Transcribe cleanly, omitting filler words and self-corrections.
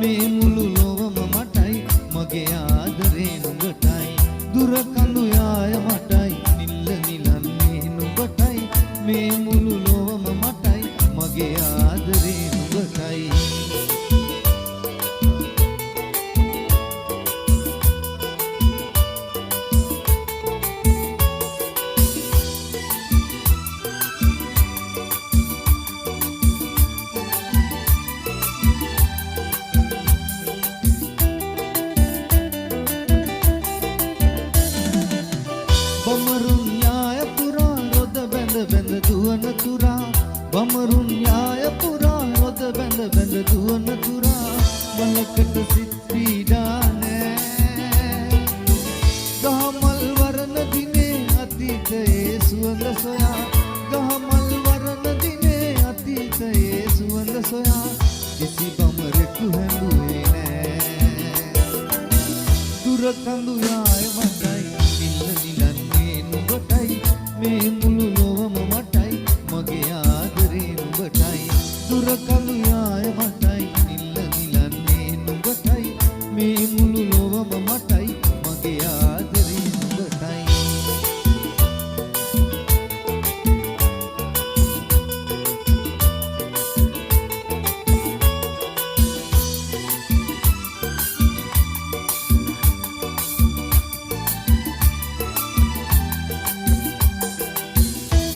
මේ මුළු ලොවම මටයි මගේ ආදරේ නුඹටයි දුර කඳු යාය මටයි නිල්ල නිලන්නේ නුඹටයි මේ මුළු ලොවම මටයි මගේ ආදරේ නුඹටයි බමරුන් යාය පුරා රොද බැඳ බැඳ දුවන තුරා බමරුන් යාය පුරා රොද බැඳ බැඳ දුවන තුරා මලකට සිත් පීඩා නෑ ගහමල් වරණ දිනේ අතීතයේ සුවඳ සොයා ගහමල් වරණ දිනේ අතීතයේ සුවඳ සොයා කිසි බමරෙකු හැඳුවේ නෑ දුර කඳු යාය මටයි නිල්ල නිලන්නේ නුඹටයි මේ